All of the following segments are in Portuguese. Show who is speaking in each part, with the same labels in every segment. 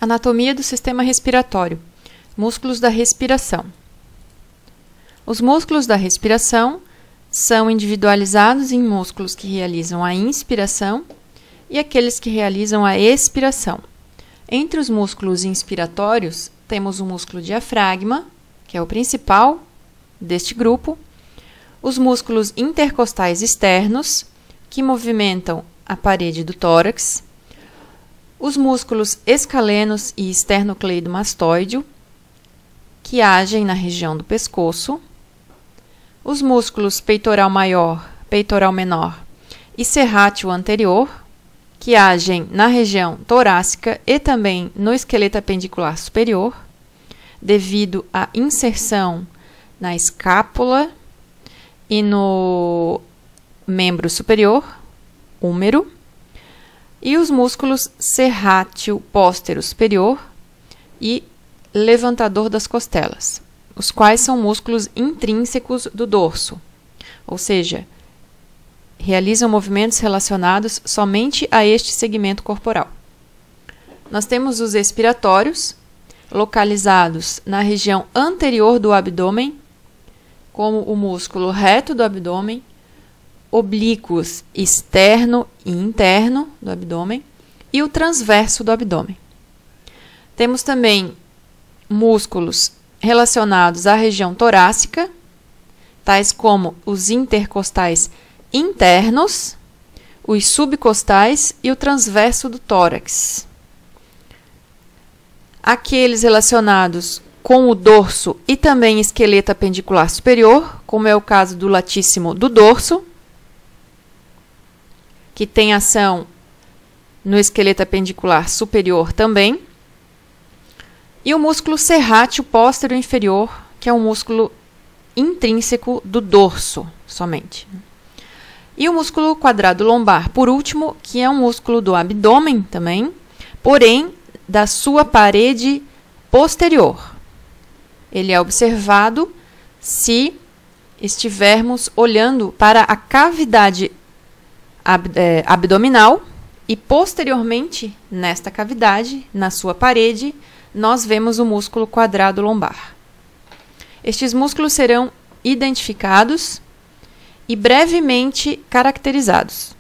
Speaker 1: Anatomia do sistema respiratório. Músculos da respiração. Os músculos da respiração são individualizados em músculos que realizam a inspiração e aqueles que realizam a expiração. Entre os músculos inspiratórios, temos o músculo diafragma, que é o principal deste grupo, os músculos intercostais externos, que movimentam a parede do tórax, os músculos escalenos e esternocleidomastoideo, que agem na região do pescoço, os músculos peitoral maior, peitoral menor e serrátil anterior, que agem na região torácica e também no esqueleto apendicular superior, devido à inserção na escápula e no membro superior, húmero, e os músculos serrátil póstero superior e levantador das costelas, os quais são músculos intrínsecos do dorso, ou seja, realizam movimentos relacionados somente a este segmento corporal. Nós temos os expiratórios, localizados na região anterior do abdômen, como o músculo reto do abdômen, oblíquos externo e interno do abdômen e o transverso do abdômen. Temos também músculos relacionados à região torácica, tais como os intercostais internos, os subcostais e o transverso do tórax. Aqueles relacionados com o dorso e também esqueleto apendicular superior, como é o caso do latíssimo do dorso, que tem ação no esqueleto apendicular superior também, e o músculo serrátil póstero inferior, que é um músculo intrínseco do dorso somente. E o músculo quadrado lombar, por último, que é um músculo do abdômen também, porém da sua parede posterior. Ele é observado se estivermos olhando para a cavidade abdominal e posteriormente, nesta cavidade, na sua parede, nós vemos o músculo quadrado lombar. Estes músculos serão identificados e brevemente caracterizados.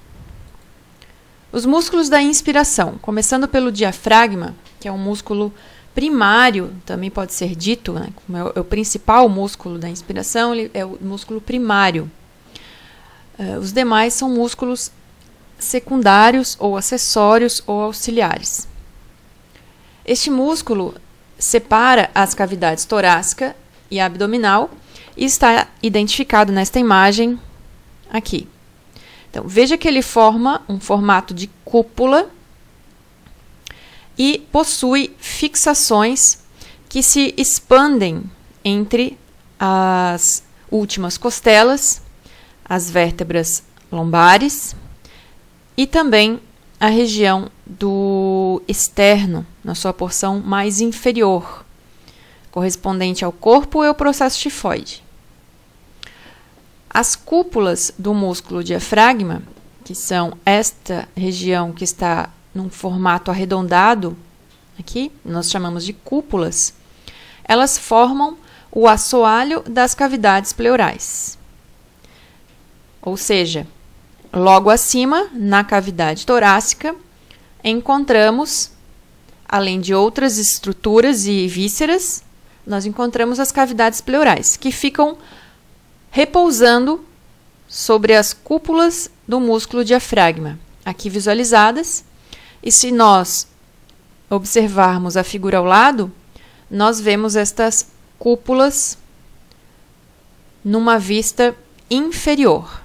Speaker 1: Os músculos da inspiração, começando pelo diafragma, que é um músculo primário, também pode ser dito, né, como é o principal músculo da inspiração, ele é o músculo primário. Os demais são músculos secundários ou acessórios ou auxiliares. Este músculo separa as cavidades torácica e abdominal e está identificado nesta imagem aqui. Então, veja que ele forma um formato de cúpula e possui fixações que se expandem entre as últimas costelas, as vértebras lombares e também a região do externo, na sua porção mais inferior, correspondente ao corpo e ao processo tifoide. As cúpulas do músculo diafragma, que são esta região que está num formato arredondado, aqui, nós chamamos de cúpulas, elas formam o assoalho das cavidades pleurais. Ou seja, logo acima, na cavidade torácica, encontramos, além de outras estruturas e vísceras, nós encontramos as cavidades pleurais, que ficam repousando sobre as cúpulas do músculo diafragma, aqui visualizadas. E se nós observarmos a figura ao lado, nós vemos estas cúpulas numa vista inferior.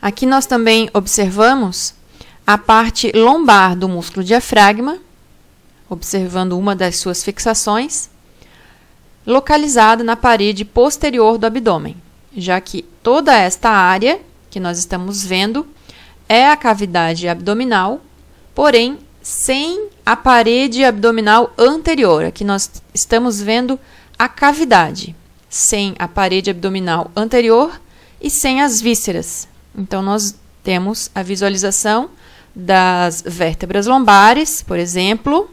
Speaker 1: Aqui nós também observamos a parte lombar do músculo diafragma, observando uma das suas fixações, localizada na parede posterior do abdômen, já que toda esta área que nós estamos vendo é a cavidade abdominal, porém sem a parede abdominal anterior. Aqui nós estamos vendo a cavidade, sem a parede abdominal anterior e sem as vísceras. Então, nós temos a visualização das vértebras lombares, por exemplo,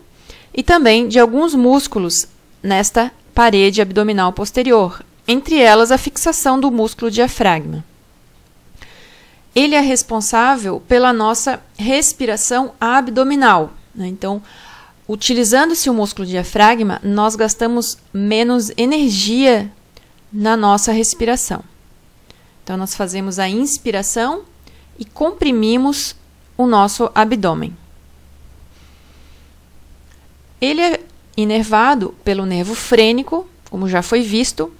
Speaker 1: e também de alguns músculos nesta parede abdominal posterior, entre elas a fixação do músculo diafragma. Ele é responsável pela nossa respiração abdominal, né? Então, utilizando-se o músculo diafragma, nós gastamos menos energia na nossa respiração. Então, nós fazemos a inspiração e comprimimos o nosso abdômen. Ele é inervado pelo nervo frênico, como já foi visto.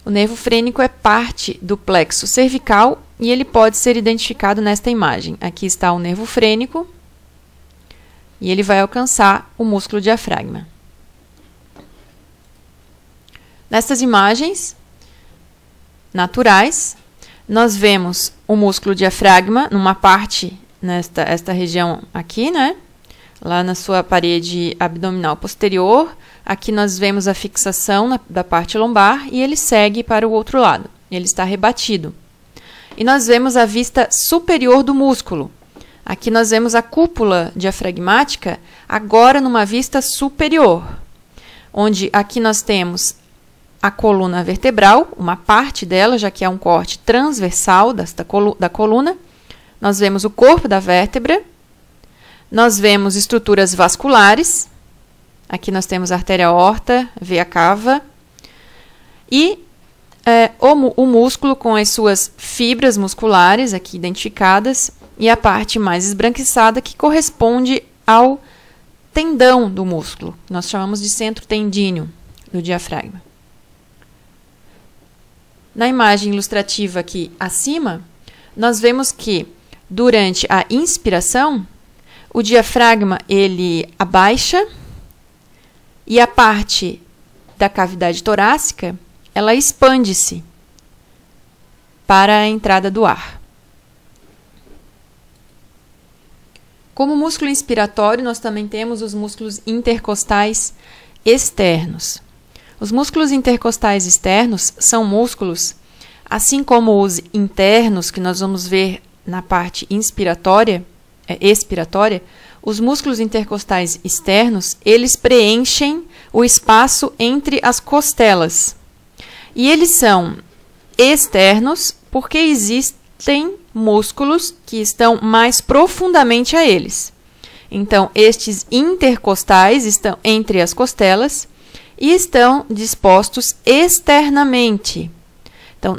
Speaker 1: O nervo frênico é parte do plexo cervical e ele pode ser identificado nesta imagem. Aqui está o nervo frênico e ele vai alcançar o músculo diafragma. Nestas imagens naturais, nós vemos o músculo diafragma numa parte, esta região aqui, né? Lá na sua parede abdominal posterior. Aqui nós vemos a fixação da parte lombar e ele segue para o outro lado. Ele está rebatido. E nós vemos a vista superior do músculo. Aqui nós vemos a cúpula diafragmática agora numa vista superior, onde aqui nós temos a coluna vertebral, uma parte dela, já que é um corte transversal da coluna. Nós vemos o corpo da vértebra, nós vemos estruturas vasculares, aqui nós temos a artéria aorta, veia cava, e o músculo com as suas fibras musculares, aqui identificadas, e a parte mais esbranquiçada que corresponde ao tendão do músculo. Nós chamamos de centro tendíneo do diafragma. Na imagem ilustrativa aqui acima, nós vemos que durante a inspiração, o diafragma ele abaixa e a parte da cavidade torácica ela expande-se para a entrada do ar. Como músculo inspiratório, nós também temos os músculos intercostais externos. Os músculos intercostais externos são músculos, assim como os internos, que nós vamos ver na parte expiratória, os músculos intercostais externos, eles preenchem o espaço entre as costelas. E eles são externos porque existem músculos que estão mais profundamente a eles. Então, estes intercostais estão entre as costelas e estão dispostos externamente. Então,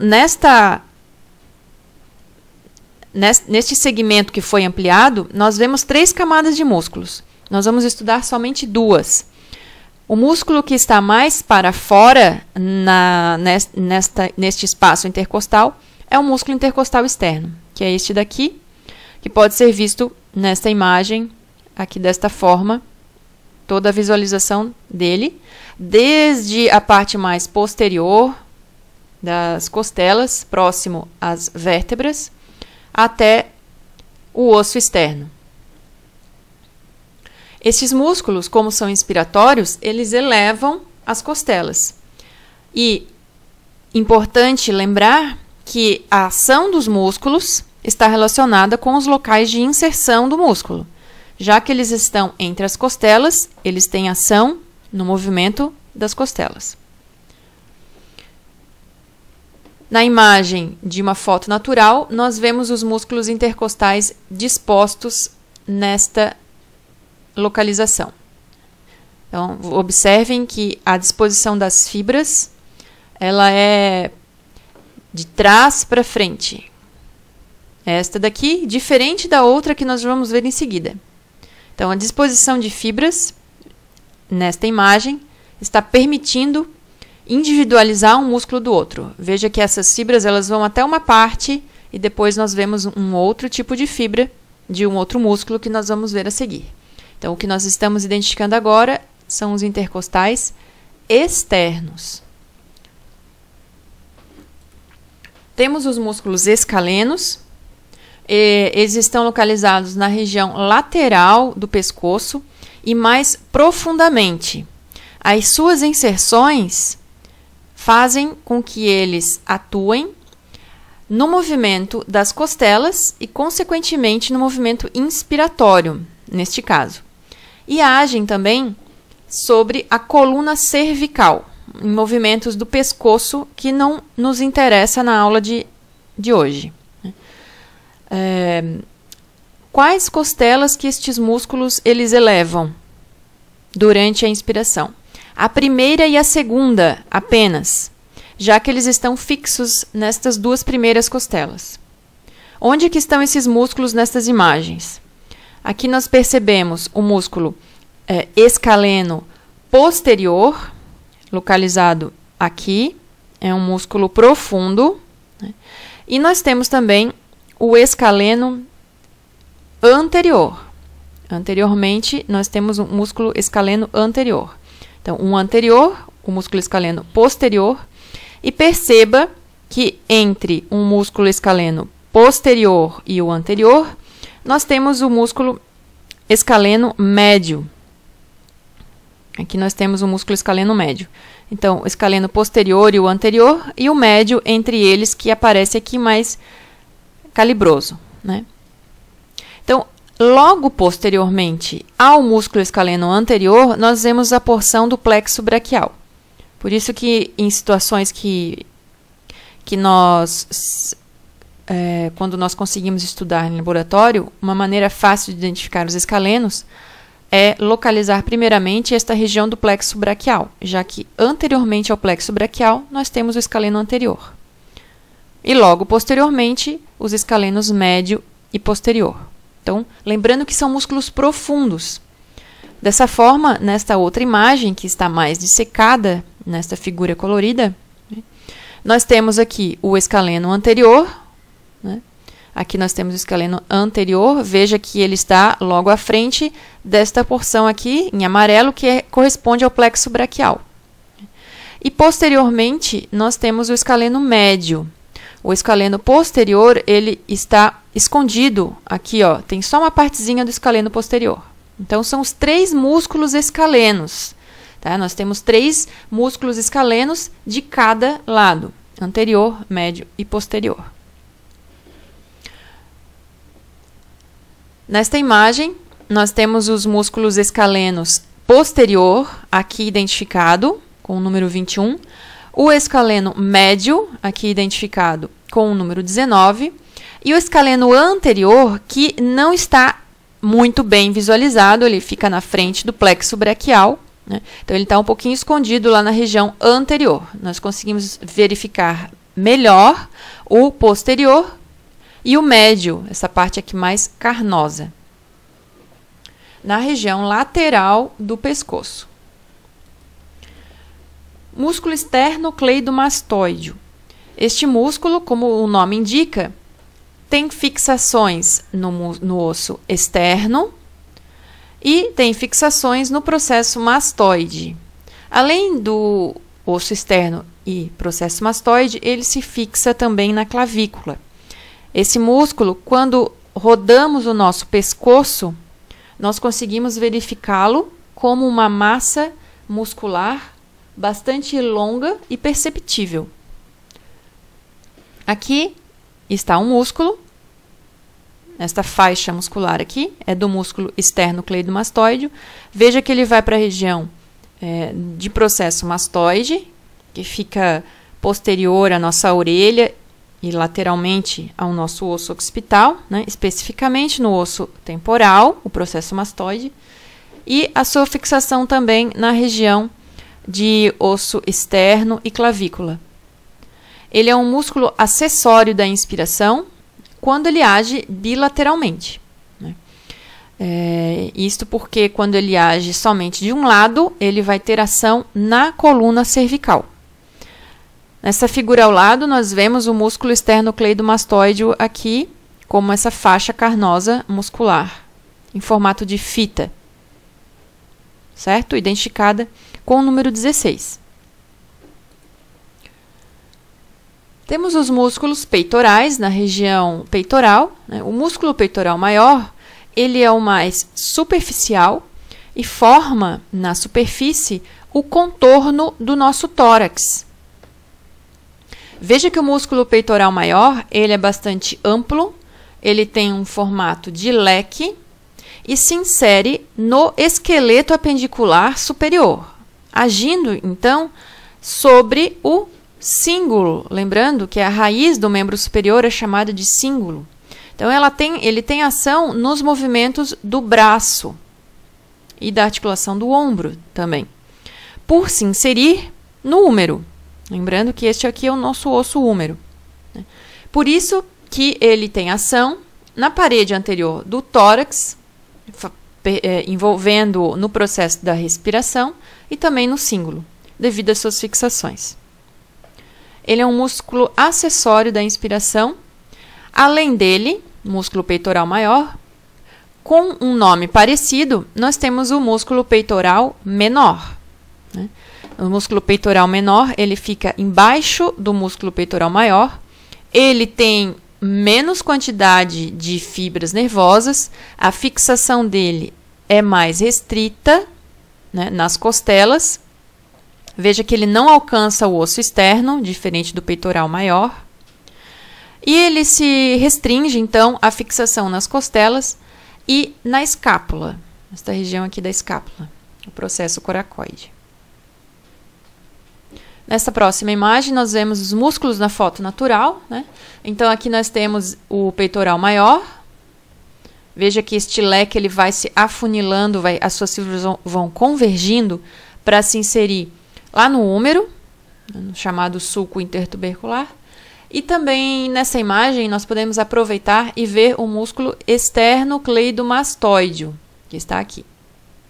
Speaker 1: neste segmento que foi ampliado, nós vemos 3 camadas de músculos. Nós vamos estudar somente 2. O músculo que está mais para fora neste espaço intercostal é o músculo intercostal externo, que é este daqui, que pode ser visto nesta imagem, aqui desta forma, toda a visualização dele, desde a parte mais posterior das costelas, próximo às vértebras, até o osso externo. Estes músculos, como são inspiratórios, eles elevam as costelas. E importante lembrar que a ação dos músculos está relacionada com os locais de inserção do músculo. Já que eles estão entre as costelas, eles têm ação no movimento das costelas. Na imagem de uma foto natural, nós vemos os músculos intercostais dispostos nesta localização. Então, observem que a disposição das fibras, ela é de trás para frente. Esta daqui, diferente da outra que nós vamos ver em seguida. Então, a disposição de fibras, nesta imagem, está permitindo individualizar um músculo do outro. Veja que essas fibras elas vão até uma parte e depois nós vemos um outro tipo de fibra de um outro músculo que nós vamos ver a seguir. Então, o que nós estamos identificando agora são os intercostais externos. Temos os músculos escalenos. Eles estão localizados na região lateral do pescoço e mais profundamente. As suas inserções fazem com que eles atuem no movimento das costelas e, consequentemente, no movimento inspiratório, neste caso. E agem também sobre a coluna cervical, em movimentos do pescoço que não nos interessa na aula de hoje. Quais costelas que estes músculos eles elevam durante a inspiração? A primeira e a segunda apenas, já que eles estão fixos nestas duas primeiras costelas. Onde que estão esses músculos nestas imagens? Aqui nós percebemos o músculo escaleno posterior, localizado aqui, é um músculo profundo, né? E nós temos também o escaleno anterior. Anteriormente, nós temos um músculo escaleno anterior. Então, um anterior, o músculo escaleno posterior, e perceba que entre um músculo escaleno posterior e o anterior, nós temos o músculo escaleno médio. Aqui nós temos o músculo escaleno médio. Então, o escaleno posterior e o anterior, e o médio entre eles, que aparece aqui mais calibroso, né? Então, logo posteriormente ao músculo escaleno anterior, nós vemos a porção do plexo braquial. Por isso que em situações que nós, quando nós conseguimos estudar em laboratório, uma maneira fácil de identificar os escalenos é localizar primeiramente esta região do plexo braquial, já que anteriormente ao plexo braquial nós temos o escaleno anterior. E logo posteriormente os escalenos médio e posterior. Então, lembrando que são músculos profundos. Dessa forma, nesta outra imagem, que está mais dissecada, nesta figura colorida, né, nós temos aqui o escaleno anterior, né? Aqui nós temos o escaleno anterior, veja que ele está logo à frente desta porção aqui, em amarelo, que corresponde ao plexo braquial. E posteriormente, nós temos o escaleno médio. O escaleno posterior, ele está escondido aqui, ó, tem só uma partezinha do escaleno posterior. Então, são os 3 músculos escalenos. Tá? Nós temos 3 músculos escalenos de cada lado, anterior, médio e posterior. Nesta imagem, nós temos os músculos escalenos posterior, aqui identificado com o número 21, o escaleno médio, aqui identificado com o número 19, e o escaleno anterior, que não está muito bem visualizado, ele fica na frente do plexo braquial, né? Então, ele está um pouquinho escondido lá na região anterior. Nós conseguimos verificar melhor o posterior e o médio, essa parte aqui mais carnosa, na região lateral do pescoço. Músculo esternocleidomastoide. Este músculo, como o nome indica, tem fixações no osso externo e tem fixações no processo mastoide. Além do osso externo e processo mastoide, ele se fixa também na clavícula. Esse músculo, quando rodamos o nosso pescoço, nós conseguimos verificá-lo como uma massa muscular bastante longa e perceptível. Aqui está um músculo, esta faixa muscular aqui é do músculo esternocleidomastoide. Veja que ele vai para a região de processo mastoide, que fica posterior à nossa orelha e lateralmente ao nosso osso occipital, né? Especificamente no osso temporal, o processo mastoide, e a sua fixação também na região de osso externo e clavícula. Ele é um músculo acessório da inspiração quando ele age bilateralmente, né? Isto porque quando ele age somente de um lado, ele vai ter ação na coluna cervical. Nessa figura ao lado, nós vemos o músculo esternocleidomastoide aqui, como essa faixa carnosa muscular, em formato de fita, certo? Identificada com o número 16. Temos os músculos peitorais na região peitoral, né? O músculo peitoral maior, ele é o mais superficial e forma na superfície o contorno do nosso tórax. Veja que o músculo peitoral maior, ele é bastante amplo, ele tem um formato de leque e se insere no esqueleto apendicular superior, agindo, então, sobre o cíngulo. Lembrando que a raiz do membro superior é chamada de cíngulo. Então, ele tem ação nos movimentos do braço e da articulação do ombro também, por se inserir no úmero. Lembrando que este aqui é o nosso osso úmero. Por isso que ele tem ação na parede anterior do tórax, envolvendo no processo da respiração e também no cíngulo, devido às suas fixações. Ele é um músculo acessório da inspiração. Além dele, músculo peitoral maior, com um nome parecido, nós temos o músculo peitoral menor. O músculo peitoral menor, ele fica embaixo do músculo peitoral maior. Ele tem menos quantidade de fibras nervosas, a fixação dele é mais restrita, né, nas costelas. Veja que ele não alcança o osso externo, diferente do peitoral maior. E ele se restringe, então, à fixação nas costelas e na escápula, esta região aqui da escápula, o processo coracoide. Nesta próxima imagem, nós vemos os músculos na foto natural, né? Então, aqui nós temos o peitoral maior. Veja que este leque ele vai se afunilando, as suas fibras vão convergindo para se inserir lá no úmero, no chamado sulco intertubercular. E também nessa imagem nós podemos aproveitar e ver o músculo externocleidomastoideo, que está aqui.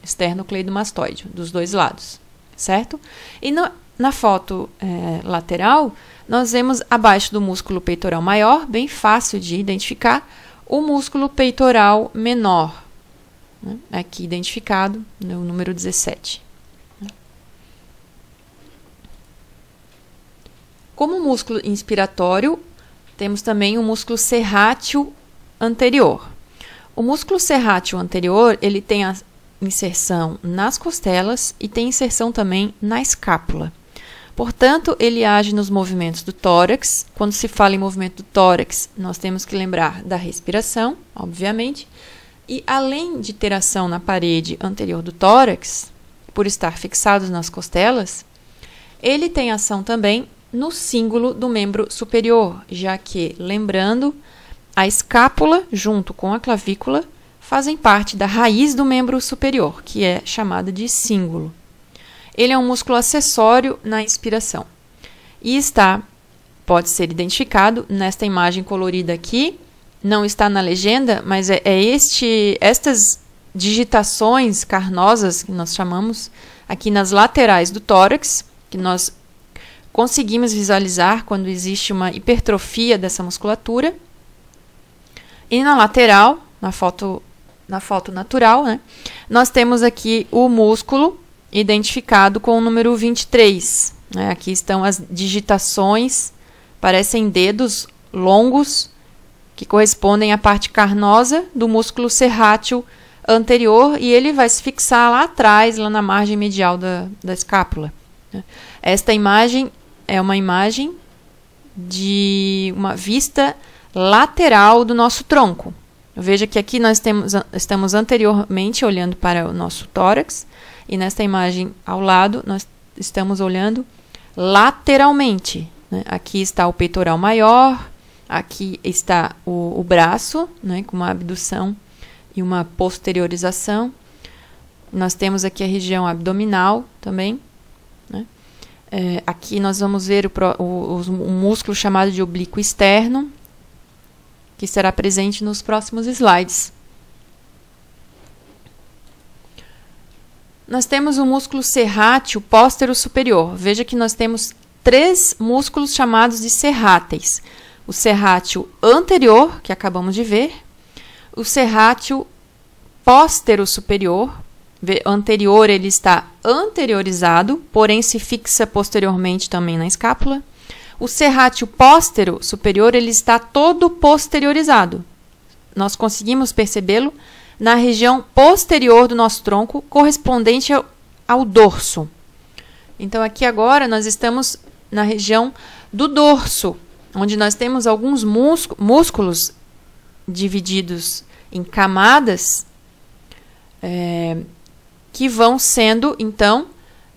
Speaker 1: Externocleidomastoideo, dos dois lados, certo? E na foto lateral, nós vemos abaixo do músculo peitoral maior, bem fácil de identificar, o músculo peitoral menor, né? Aqui identificado no número 17. Como músculo inspiratório, temos também o músculo serrátil anterior. O músculo serrátil anterior, ele tem a inserção nas costelas e tem inserção também na escápula. Portanto, ele age nos movimentos do tórax. Quando se fala em movimento do tórax, nós temos que lembrar da respiração, obviamente. E além de ter ação na parede anterior do tórax, por estar fixados nas costelas, ele tem ação também no cíngulo do membro superior, já que, lembrando, a escápula, junto com a clavícula, fazem parte da raiz do membro superior, que é chamada de cíngulo. Ele é um músculo acessório na inspiração e pode ser identificado nesta imagem colorida aqui. Não está na legenda, mas estas digitações carnosas que nós chamamos aqui nas laterais do tórax, que nós conseguimos visualizar quando existe uma hipertrofia dessa musculatura. E na lateral, na foto natural, né, nós temos aqui o músculo identificado com o número 23. Né? Aqui estão as digitações, parecem dedos longos, que correspondem à parte carnosa do músculo serrátil anterior, e ele vai se fixar lá atrás, lá na margem medial da escápula. Esta imagem é uma imagem de uma vista lateral do nosso tronco. Veja que aqui nós estamos anteriormente olhando para o nosso tórax, e nesta imagem ao lado nós estamos olhando lateralmente. Né? Aqui está o peitoral maior, aqui está o braço, né, com uma abdução e uma posteriorização. Nós temos aqui a região abdominal também. Né? Aqui nós vamos ver o músculo chamado de oblíquo externo, que será presente nos próximos slides. Nós temos o músculo serrátil póstero superior. Veja que nós temos 3 músculos chamados de serráteis. O serrátil anterior, que acabamos de ver, o serrátil póstero superior. Anterior, ele está anteriorizado, porém se fixa posteriormente também na escápula. O serrátil póstero superior, ele está todo posteriorizado. Nós conseguimos percebê-lo na região posterior do nosso tronco, correspondente ao dorso. Então, aqui agora nós estamos na região do dorso, onde nós temos alguns músculos divididos em camadas, que vão sendo, então,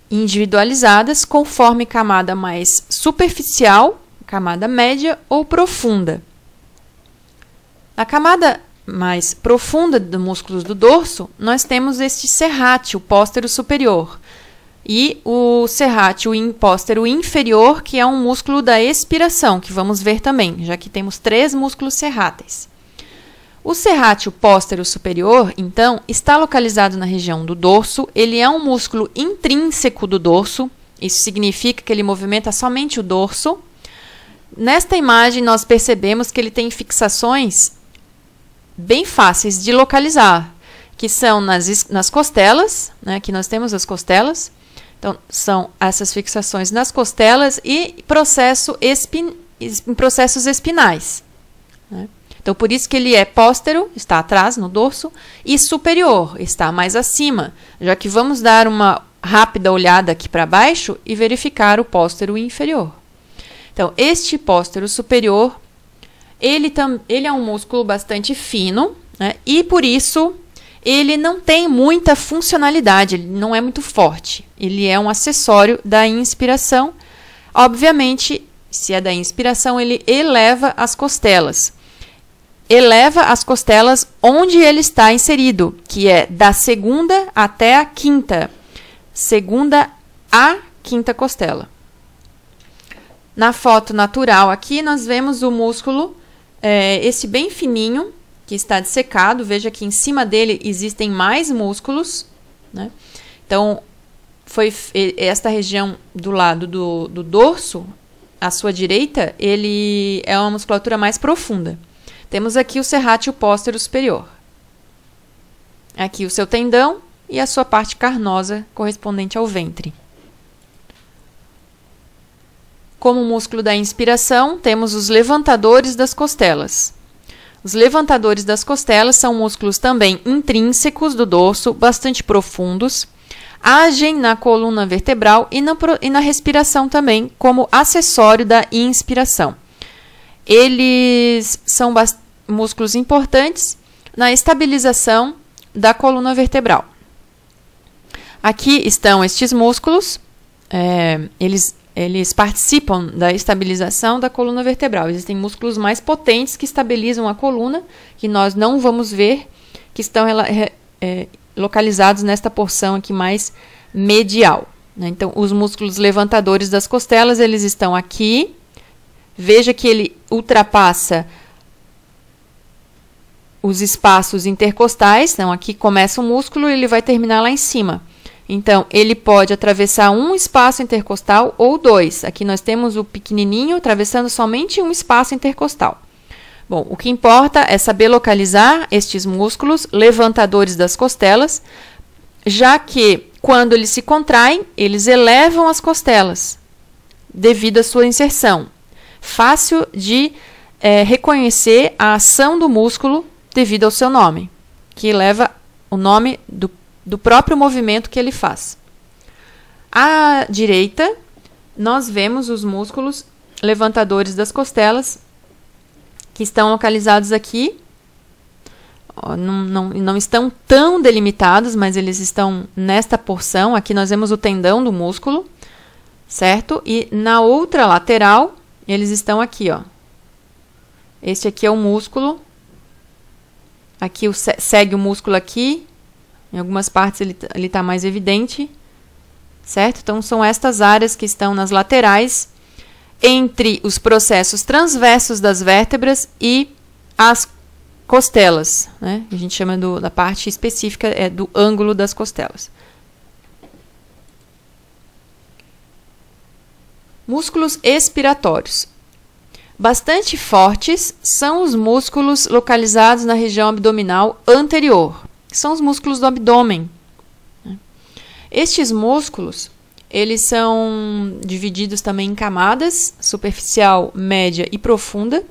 Speaker 1: individualizadas conforme camada mais superficial, camada média ou profunda. Na camada mais profunda dos músculos do dorso, nós temos este serrátil póstero superior e o serrátil póstero inferior, que é um músculo da expiração, que vamos ver também, já que temos 3 músculos serráteis. O serrátil póstero superior, então, está localizado na região do dorso. Ele é um músculo intrínseco do dorso, isso significa que ele movimenta somente o dorso. Nesta imagem, nós percebemos que ele tem fixações bem fáceis de localizar, que são nas costelas, né? Aqui nós temos as costelas, então são essas fixações nas costelas e processos espinais, né? Então, por isso que ele é póstero, está atrás no dorso, e superior, está mais acima, já que vamos dar uma rápida olhada aqui para baixo e verificar o póstero inferior. Então, este póstero superior, ele é um músculo bastante fino, né? E por isso ele não tem muita funcionalidade, ele não é muito forte. Ele é um acessório da inspiração. Obviamente, se é da inspiração, ele eleva as costelas. Eleva as costelas onde ele está inserido, que é da segunda até a quinta. Segunda a quinta costela. Na foto natural aqui, nós vemos o músculo, esse bem fininho, que está dissecado. Veja que em cima dele existem mais músculos, né? Então, esta região do lado do dorso, à sua direita, ele é uma musculatura mais profunda. Temos aqui o serrátil póstero superior. Aqui o seu tendão e a sua parte carnosa correspondente ao ventre. Como músculo da inspiração, temos os levantadores das costelas. Os levantadores das costelas são músculos também intrínsecos do dorso, bastante profundos, agem na coluna vertebral e na respiração também, como acessório da inspiração. Eles são músculos importantes na estabilização da coluna vertebral. Aqui estão estes músculos, eles participam da estabilização da coluna vertebral. Existem músculos mais potentes que estabilizam a coluna, que nós não vamos ver, que estão localizados nesta porção aqui mais medial, né? Então, os músculos levantadores das costelas, eles estão aqui. Veja que ele ultrapassa os espaços intercostais. Então, aqui começa o músculo e ele vai terminar lá em cima. Então, ele pode atravessar um espaço intercostal ou 2. Aqui nós temos o pequenininho atravessando somente um espaço intercostal. Bom, o que importa é saber localizar estes músculos levantadores das costelas, já que quando eles se contraem, eles elevam as costelas devido à sua inserção. Fácil de reconhecer a ação do músculo devido ao seu nome, que leva o nome do próprio movimento que ele faz. À direita, nós vemos os músculos levantadores das costelas, que estão localizados aqui. Não estão tão delimitados, mas eles estão nesta porção. Aqui nós vemos o tendão do músculo, certo? E na outra lateral, eles estão aqui, ó. Este aqui é o músculo. Aqui segue o músculo aqui. Em algumas partes ele está mais evidente, certo? Então, são estas áreas que estão nas laterais, entre os processos transversos das vértebras e as costelas, né? A gente chama da parte específica, do ângulo das costelas. Músculos expiratórios. Bastante fortes são os músculos localizados na região abdominal anterior, que são os músculos do abdômen. Estes músculos, eles são divididos também em camadas, superficial, média e profunda,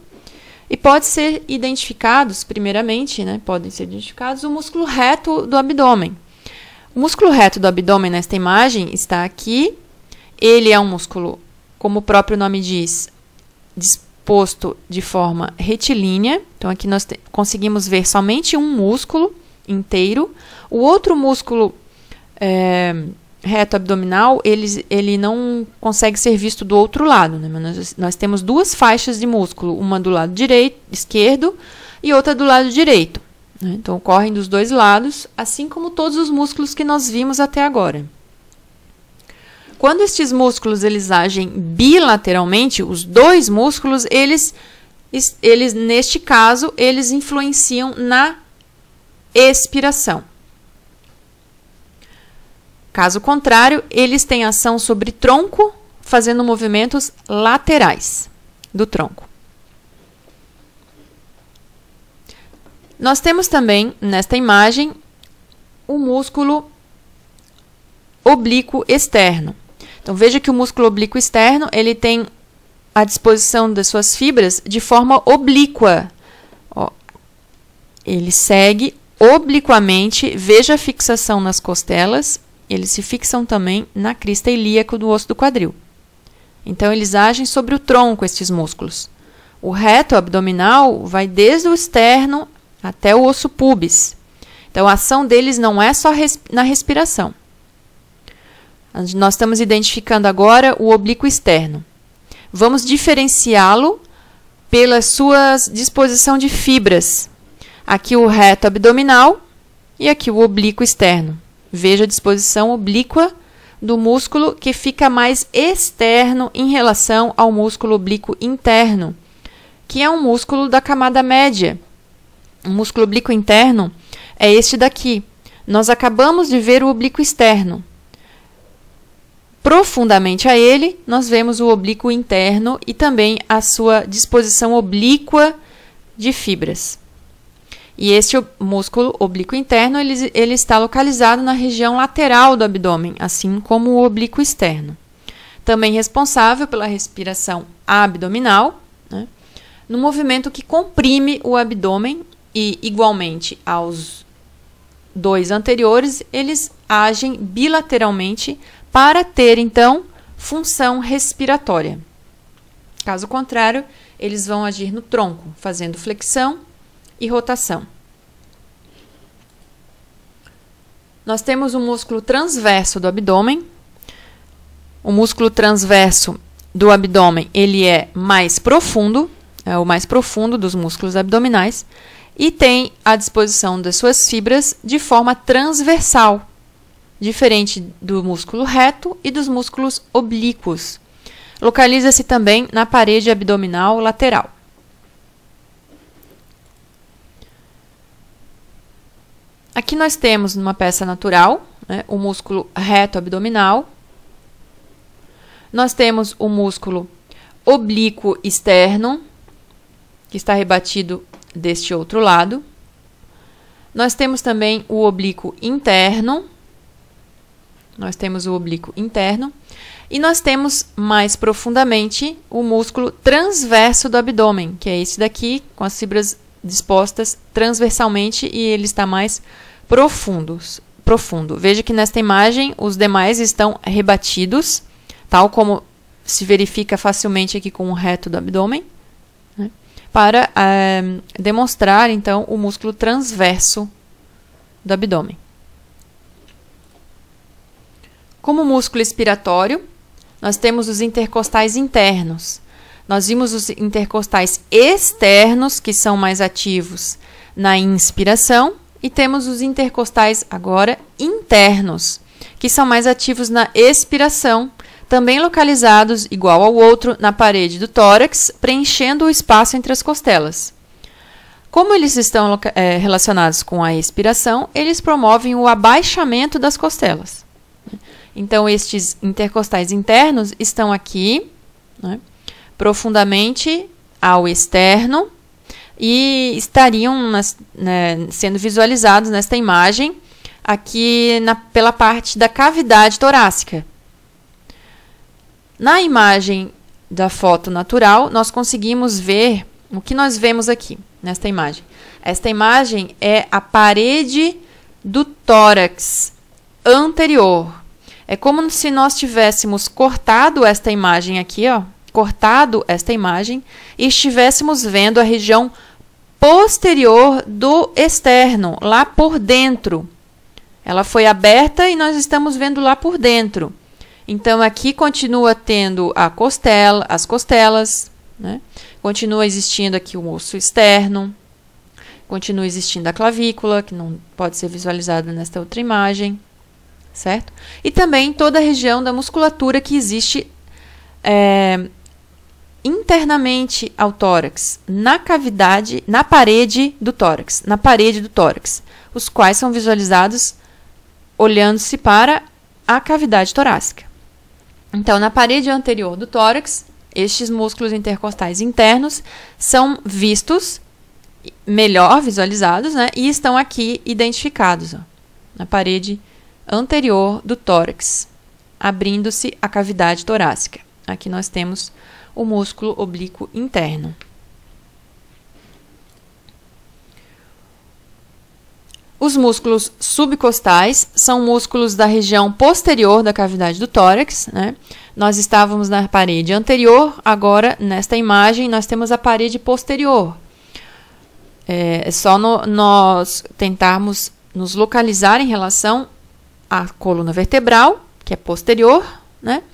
Speaker 1: e pode ser identificados, primeiramente, né, podem ser identificados o músculo reto do abdômen. O músculo reto do abdômen, nesta imagem, está aqui. Ele é um músculo, como o próprio nome diz, disposto de forma retilínea. Então, aqui nós conseguimos ver somente um músculo inteiro. O outro músculo reto abdominal, ele não consegue ser visto do outro lado, né? Nós temos duas faixas de músculo, uma do lado esquerdo e outra do lado direito, né? Então, correm dos dois lados, assim como todos os músculos que nós vimos até agora. Quando estes músculos eles agem bilateralmente, os dois músculos, eles neste caso, eles influenciam na expiração. Caso contrário, eles têm ação sobre tronco, fazendo movimentos laterais do tronco. Nós temos também, nesta imagem, o músculo oblíquo externo. Então, veja que o músculo oblíquo externo, ele tem a disposição das suas fibras de forma oblíqua. Ó, ele segue obliquamente, veja a fixação nas costelas, eles se fixam também na crista ilíaca do osso do quadril. Então, eles agem sobre o tronco, estes músculos. O reto abdominal vai desde o externo até o osso pubis. Então, a ação deles não é só na respiração. Nós estamos identificando agora o oblíquo externo. Vamos diferenciá-lo pela sua disposição de fibras. Aqui o reto abdominal e aqui o oblíquo externo. Veja a disposição oblíqua do músculo que fica mais externo em relação ao músculo oblíquo interno, que é um músculo da camada média. O músculo oblíquo interno é este daqui. Nós acabamos de ver o oblíquo externo. Profundamente a ele, nós vemos o oblíquo interno e também a sua disposição oblíqua de fibras. E este músculo oblíquo interno, ele está localizado na região lateral do abdômen, assim como o oblíquo externo. Também responsável pela respiração abdominal, né, no movimento que comprime o abdômen e, igualmente aos dois anteriores, eles agem bilateralmente para ter, então, função respiratória. Caso contrário, eles vão agir no tronco, fazendo flexão e rotação. Nós temos o músculo transverso do abdômen. O músculo transverso do abdômen, ele é mais profundo, é o mais profundo dos músculos abdominais, e tem a disposição das suas fibras de forma transversal, diferente do músculo reto e dos músculos oblíquos. Localiza-se também na parede abdominal lateral. Aqui nós temos, numa peça natural, né, o músculo reto abdominal. Nós temos o músculo oblíquo externo, que está rebatido deste outro lado. Nós temos também o oblíquo interno. E nós temos, mais profundamente, o músculo transverso do abdômen, que é esse daqui, com as fibras dispostas transversalmente, e ele está mais profundo. Veja que nesta imagem os demais estão rebatidos, tal como se verifica facilmente aqui com o reto do abdômen, né, para demonstrar, então, o músculo transverso do abdômen. Como músculo expiratório, nós temos os intercostais internos. Nós vimos os intercostais externos, que são mais ativos na inspiração, e temos os intercostais agora internos, que são mais ativos na expiração, também localizados, igual ao outro, na parede do tórax, preenchendo o espaço entre as costelas. Como eles estão relacionados com a expiração, eles promovem o abaixamento das costelas. Então, estes intercostais internos estão aqui, né, profundamente ao externo, e estariam sendo visualizados nesta imagem, aqui pela parte da cavidade torácica. Na imagem da foto natural, nós conseguimos ver o que nós vemos aqui, nesta imagem. Esta imagem é a parede do tórax anterior. É como se nós tivéssemos cortado esta imagem aqui, ó, recortado esta imagem e estivéssemos vendo a região posterior do externo, lá por dentro. Ela foi aberta e nós estamos vendo lá por dentro. Então, aqui continua tendo as costelas, né? Continua existindo aqui o osso externo, continua existindo a clavícula, que não pode ser visualizada nesta outra imagem, certo? E também toda a região da musculatura que existe internamente ao tórax, na cavidade, na parede do tórax, os quais são visualizados olhando-se para a cavidade torácica. Então, na parede anterior do tórax, estes músculos intercostais internos são vistos, melhor visualizados, né? E estão aqui identificados, ó, na parede anterior do tórax, abrindo-se a cavidade torácica. Aqui nós temos o músculo oblíquo interno. Os músculos subcostais são músculos da região posterior da cavidade do tórax, né? Nós estávamos na parede anterior, agora, nesta imagem, nós temos a parede posterior. É só nós tentarmos nos localizar em relação à coluna vertebral, que é posterior, né?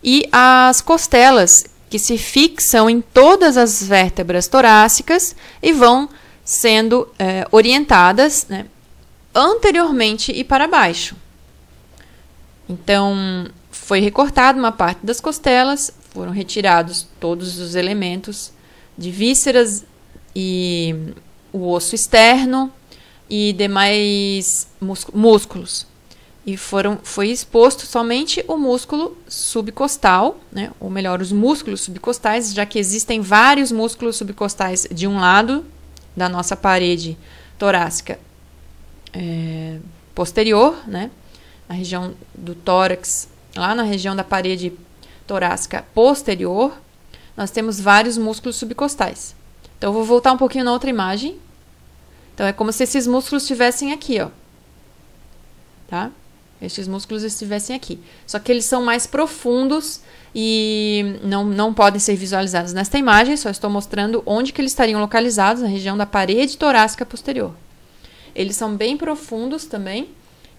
Speaker 1: E as costelas, que se fixam em todas as vértebras torácicas e vão sendo orientadas, né, anteriormente e para baixo. Então, foi recortada uma parte das costelas, foram retirados todos os elementos de vísceras e o osso externo e demais músculos. E foi exposto somente o músculo subcostal, né? Ou melhor, os músculos subcostais, já que existem vários músculos subcostais de um lado da nossa parede torácica posterior, né? Na região do tórax, lá na região da parede torácica posterior, nós temos vários músculos subcostais. Então, eu vou voltar um pouquinho na outra imagem. Então, é como se esses músculos estivessem aqui, ó. Tá? Estes músculos estivessem aqui. Só que eles são mais profundos e não podem ser visualizados nesta imagem. Só estou mostrando onde que eles estariam localizados, na região da parede torácica posterior. Eles são bem profundos também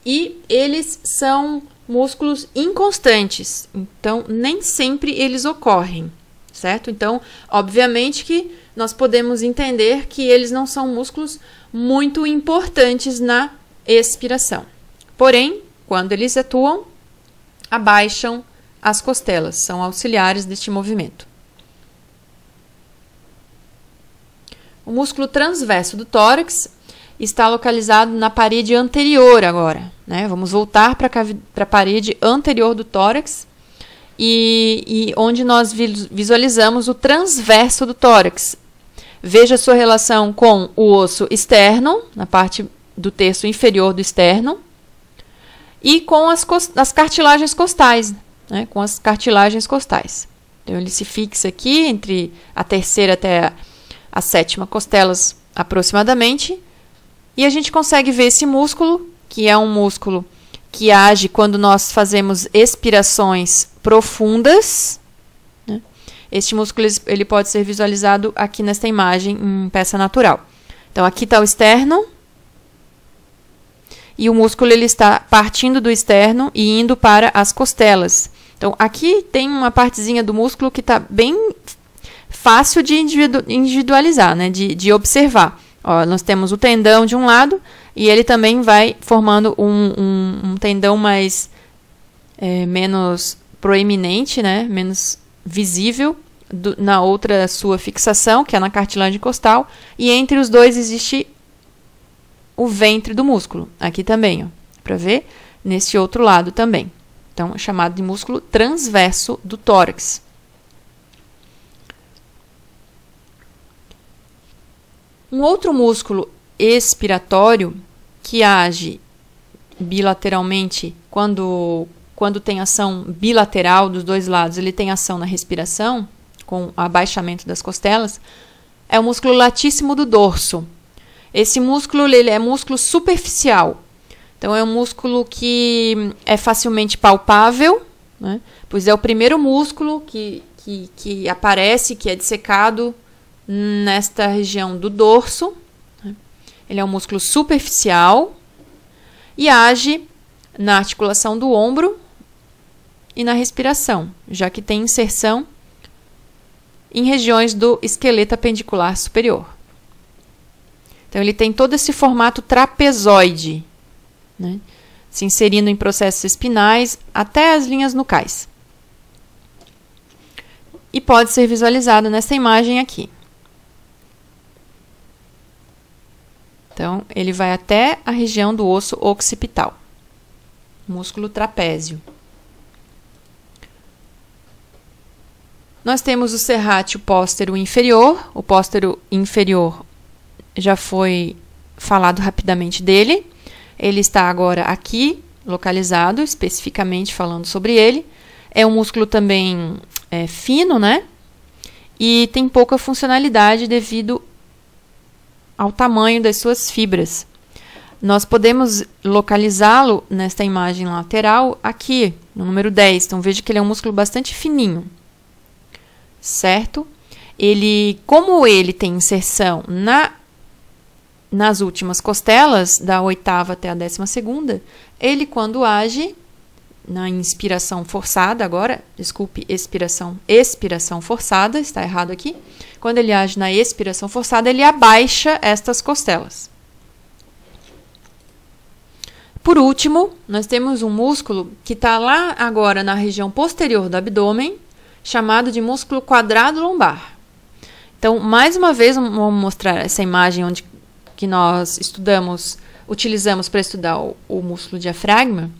Speaker 1: e eles são músculos inconstantes. Então, nem sempre eles ocorrem, certo? Então, obviamente que nós podemos entender que eles não são músculos muito importantes na expiração. Porém, quando eles atuam, abaixam as costelas, são auxiliares deste movimento. O músculo transverso do tórax está localizado na parede anterior agora, né? Vamos voltar para a parede anterior do tórax e onde nós visualizamos o transverso do tórax. Veja a sua relação com o osso externo, na parte do terço inferior do externo, e com as cartilagens costais, né? Com as cartilagens costais. Então, ele se fixa aqui entre a terceira até a sétima costelas aproximadamente, e a gente consegue ver esse músculo, que é um músculo que age quando nós fazemos expirações profundas, né? Este músculo ele pode ser visualizado aqui nesta imagem em peça natural. Então, aqui está o externo, e o músculo ele está partindo do externo e indo para as costelas. Então, aqui tem uma partezinha do músculo que está bem fácil de individualizar, né? De observar. Ó, nós temos o tendão de um lado e ele também vai formando um tendão mais menos proeminente, né? Menos visível na outra sua fixação, que é na cartilagem costal. E entre os dois existe o ventre do músculo, aqui também, para ver, nesse outro lado também. Então, é chamado de músculo transverso do tórax. Um outro músculo expiratório que age bilateralmente, quando tem ação bilateral dos dois lados, ele tem ação na respiração, com o abaixamento das costelas, é o músculo latíssimo do dorso. Esse músculo ele é músculo superficial. Então, é um músculo que é facilmente palpável, né? Pois é o primeiro músculo que que aparece, que é dissecado nesta região do dorso. Ele é um músculo superficial e age na articulação do ombro e na respiração, já que tem inserção em regiões do esqueleto apendicular superior. Então, ele tem todo esse formato trapezoide, né, se inserindo em processos espinais até as linhas nucais. E pode ser visualizado nessa imagem aqui. Então, ele vai até a região do osso occipital, músculo trapézio. Nós temos o serrátil póstero inferior. O póstero inferior já foi falado rapidamente dele. Ele está agora aqui, localizado, especificamente falando sobre ele. É um músculo também fino, né? E tem pouca funcionalidade devido ao tamanho das suas fibras. Nós podemos localizá-lo nesta imagem lateral aqui, no número 10. Então, veja que ele é um músculo bastante fininho, certo? Como ele tem inserção nas últimas costelas, da 8ª até a 12ª, ele, quando age na inspiração forçada, expiração forçada, está errado aqui. Quando ele age na expiração forçada, ele abaixa estas costelas. Por último, nós temos um músculo que está lá agora na região posterior do abdômen, chamado de músculo quadrado lombar. Então, mais uma vez, vamos mostrar essa imagem que nós utilizamos para estudar o músculo diafragma.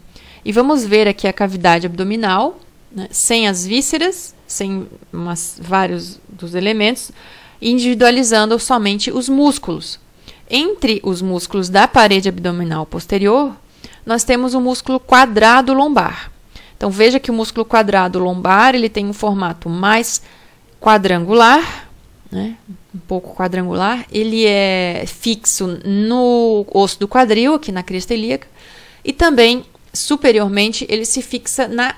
Speaker 1: E vamos ver aqui a cavidade abdominal, né, sem as vísceras, sem vários dos elementos, individualizando somente os músculos. Entre os músculos da parede abdominal posterior, nós temos o músculo quadrado lombar. Então, veja que o músculo quadrado lombar ele tem um formato mais quadrangular, né, um pouco quadrangular. Ele é fixo no osso do quadril, aqui na crista ilíaca, e também, superiormente, ele se fixa na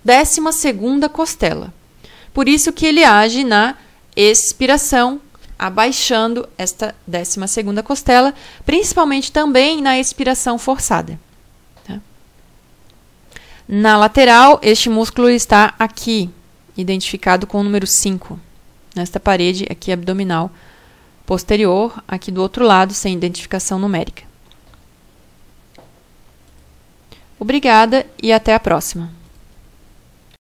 Speaker 1: 12ª costela. Por isso que ele age na expiração, abaixando esta 12ª costela, principalmente também na expiração forçada. Tá? Na lateral, este músculo está aqui, identificado com o número 5, nesta parede aqui abdominal posterior, aqui do outro lado, sem identificação numérica. Obrigada e até a próxima.